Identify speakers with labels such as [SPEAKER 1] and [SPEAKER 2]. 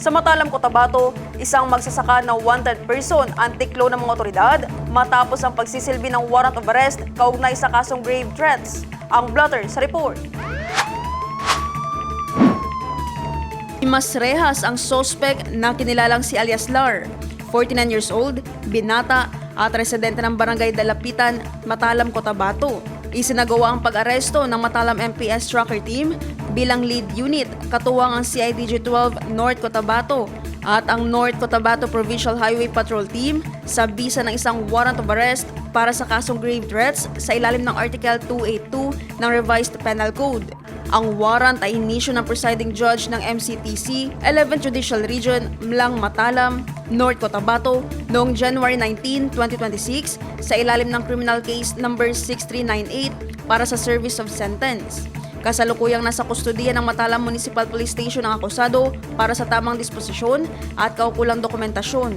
[SPEAKER 1] Sa Matalam, Cotabato, isang magsasaka na wanted person ang tiklo ng mga otoridad matapos ang pagsisilbi ng warrant of arrest kaugnay sa kasong grave threats. Ang blotter sa report. Mas rehas ang sospek na kinilalang si alias Lar, 49 years old, binata at residente ng barangay Dalapitan, Matalam, Cotabato. Isinagawa ang pag-aresto ng Matalam MPS Tracker Team bilang lead unit, katuwang ang CIDG 12 North Cotabato at ang North Cotabato Provincial Highway Patrol Team sa bisa ng isang warrant of arrest para sa kasong grave threats sa ilalim ng Article 282 ng Revised Penal Code. Ang warrant ay inisyu ng presiding judge ng MCTC 11th Judicial Region, Mlang Matalam, North Cotabato noong January 19, 2026 sa ilalim ng criminal case number 6398 para sa service of sentence. Kasalukuyang nasa kustudiya ng Matalam Municipal Police Station ang akusado para sa tamang disposisyon at kaukulang dokumentasyon.